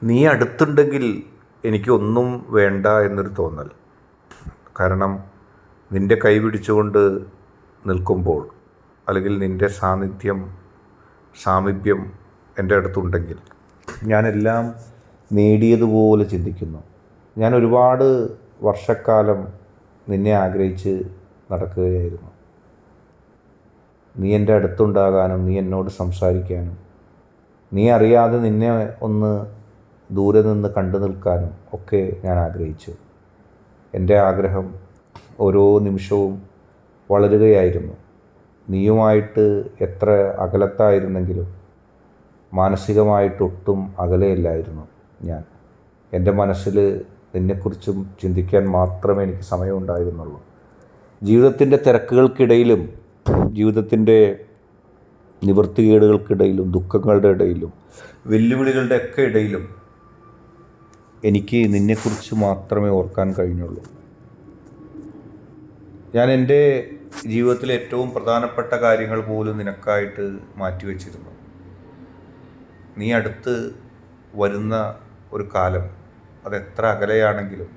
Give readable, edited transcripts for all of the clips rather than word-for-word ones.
നീ അടുത്തുണ്ടെങ്കിൽ എനിക്കൊന്നും വേണ്ട എന്നൊരു തോന്നൽ. കാരണം നിൻ്റെ കൈ പിടിച്ചുകൊണ്ട് നിൽക്കുമ്പോൾ, അല്ലെങ്കിൽ നിൻ്റെ സാമീപ്യം എൻ്റെ അടുത്തുണ്ടെങ്കിൽ ഞാനെല്ലാം നേടിയതുപോലെ ചിന്തിക്കുന്നു. ഞാൻ ഒരുപാട് വർഷക്കാലം നിന്നെ ആഗ്രഹിച്ച് നടക്കുകയായിരുന്നു. നീ എൻ്റെ അടുത്തുണ്ടാകാനും നീ എന്നോട് സംസാരിക്കാനും നീ അറിയാതെ നിന്നെ ഒന്ന് ദൂരെ നിന്ന് കണ്ടു നിൽക്കാനും ഒക്കെ ഞാൻ ആഗ്രഹിച്ചു. എൻ്റെ ആഗ്രഹം ഓരോ നിമിഷവും വളരുകയായിരുന്നു. നീയുമായിട്ട് എത്ര അകലത്തായിരുന്നെങ്കിലും മാനസികമായിട്ടൊട്ടും അകലെയല്ലായിരുന്നു ഞാൻ. എൻ്റെ മനസ്സിൽ നിന്നെക്കുറിച്ചും ചിന്തിക്കാൻ മാത്രമേ എനിക്ക് സമയമുണ്ടായിരുന്നുള്ളൂ. ജീവിതത്തിൻ്റെ തിരക്കുകൾക്കിടയിലും ജീവിതത്തിൻ്റെ നിവൃത്തികേടുകൾക്കിടയിലും ദുഃഖങ്ങളുടെ ഇടയിലും വെല്ലുവിളികളുടെ ഒക്കെ ഇടയിലും എനിക്ക് നിന്നെക്കുറിച്ച് മാത്രമേ ഓർക്കാൻ കഴിഞ്ഞുള്ളൂ. ഞാൻ എൻ്റെ ജീവിതത്തിലെ ഏറ്റവും പ്രധാനപ്പെട്ട കാര്യങ്ങൾ പോലും നിനക്കായിട്ട് മാറ്റിവെച്ചിരുന്നു. നീ അടുത്ത് വരുന്ന ഒരു കാലം അതെത്ര അകലെയാണെങ്കിലും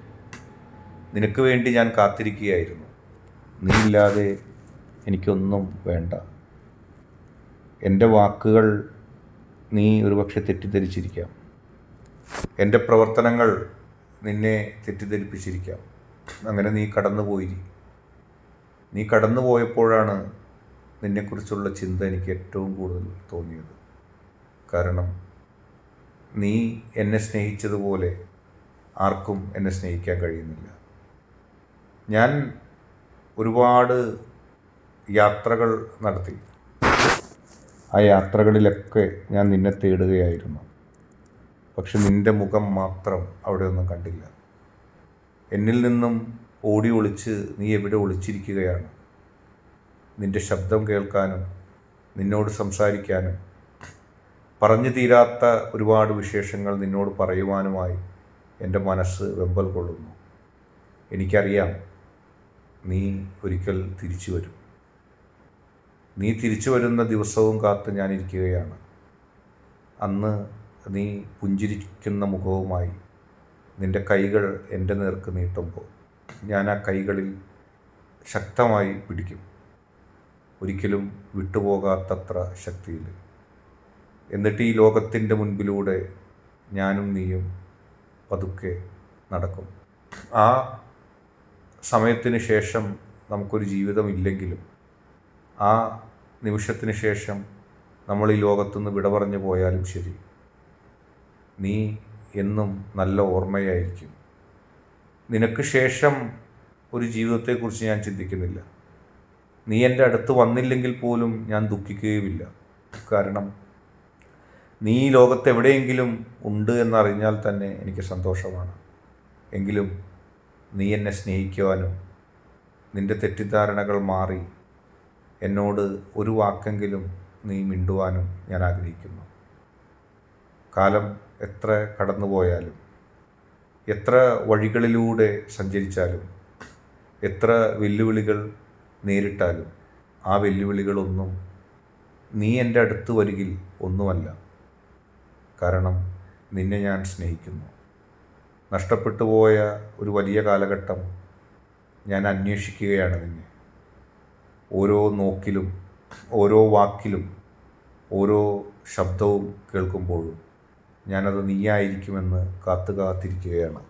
നിനക്ക് വേണ്ടി ഞാൻ കാത്തിരിക്കുകയായിരുന്നു. നീ ഇല്ലാതെ എനിക്കൊന്നും വേണ്ട. എൻ്റെ വാക്കുകൾ നീ ഒരുപക്ഷെ തെറ്റിദ്ധരിച്ചിരിക്കാം. എൻ്റെ പ്രവർത്തനങ്ങൾ നിന്നെ തെറ്റിദ്ധരിപ്പിച്ചിരിക്കാം. അങ്ങനെ നീ കടന്നു പോയപ്പോഴാണ് നിന്നെക്കുറിച്ചുള്ള ചിന്ത എനിക്ക് ഏറ്റവും കൂടുതൽ തോന്നിയത്. കാരണം നീ എന്നെ സ്നേഹിച്ചതുപോലെ ആർക്കും എന്നെ സ്നേഹിക്കാൻ കഴിയുന്നില്ല. ഞാൻ ഒരുപാട് യാത്രകൾ നടത്തി. ആ യാത്രകളിലൊക്കെ ഞാൻ നിന്നെ തേടുകയായിരുന്നു. പക്ഷെ നിൻ്റെ മുഖം മാത്രം അവിടെ ഒന്നും കണ്ടില്ല. എന്നിൽ നിന്നും ഓടി ഒളിച്ച് നീ എവിടെ ഒളിച്ചിരിക്കുകയാണ്? നിൻ്റെ ശബ്ദം കേൾക്കാനും നിന്നോട് സംസാരിക്കാനും പറഞ്ഞു തീരാത്ത ഒരുപാട് വിശേഷങ്ങൾ നിന്നോട് പറയുവാനുമായി എൻ്റെ മനസ്സ് വെമ്പൽ കൊള്ളുന്നു. എനിക്കറിയാം നീ ഒരിക്കൽ തിരിച്ചു വരും. നീ തിരിച്ചു വരുന്ന ദിവസവും കാത്ത് ഞാനിരിക്കുകയാണ്. അന്ന് നീ പുഞ്ചിരിക്കുന്ന മുഖവുമായി നിൻ്റെ കൈകൾ എൻ്റെ നേർക്ക് നീട്ടുമ്പോൾ ഞാൻ ആ കൈകളിൽ ശക്തമായി പിടിക്കും. ഒരിക്കലും വിട്ടുപോകാത്തത്ര ശക്തിയിൽ. എന്നിട്ട് ഈ ലോകത്തിൻ്റെ മുൻപിലൂടെ ഞാനും നീയും പതുക്കെ നടക്കും. ആ സമയത്തിന് ശേഷം നമുക്കൊരു ജീവിതമില്ലെങ്കിലും ആ നിമിഷത്തിന് ശേഷം നമ്മൾ ഈ ലോകത്തുനിന്ന് വിട പറഞ്ഞു പോയാലും ശരി, നീ എന്നും നല്ല ഓർമ്മയായിരിക്കും. നിനക്ക് ശേഷം ഒരു ജീവിതത്തെക്കുറിച്ച് ഞാൻ ചിന്തിക്കുന്നില്ല. നീ എൻ്റെ അടുത്ത് വന്നില്ലെങ്കിൽ പോലും ഞാൻ ദുഃഖിക്കുകയുമില്ല. കാരണം നീ ഈ ലോകത്ത് എവിടെയെങ്കിലും ഉണ്ട് എന്നറിഞ്ഞാൽ തന്നെ എനിക്ക് സന്തോഷമാണ്. എങ്കിലും നീ എന്നെ സ്നേഹിക്കുവാനും നിൻ്റെ തെറ്റിദ്ധാരണകൾ മാറി എന്നോട് ഒരു വാക്കെങ്കിലും നീ മിണ്ടുവാനും ഞാൻ ആഗ്രഹിക്കുന്നു. കാലം എത്ര കടന്നുപോയാലും, എത്ര വഴികളിലൂടെ സഞ്ചരിച്ചാലും, എത്ര വെല്ലുവിളികൾ നേരിട്ടാലും ആ വെല്ലുവിളികളൊന്നും നീ എൻ്റെ അടുത്ത് വരികിൽ ഒന്നുമല്ല. കാരണം നിന്നെ ഞാൻ സ്നേഹിക്കുന്നു. നഷ്ടപ്പെട്ടു പോയ ഒരു വലിയ കാലഘട്ടം ഞാൻ അന്വേഷിക്കുകയാണ് നിന്നെ. ഓരോ നോക്കിലും ഓരോ വാക്കിലും ഓരോ ശബ്ദവും കേൾക്കുമ്പോഴും ഞാനത് നീയായിരിക്കുമെന്ന് കാത്തിരിക്കുകയാണ്.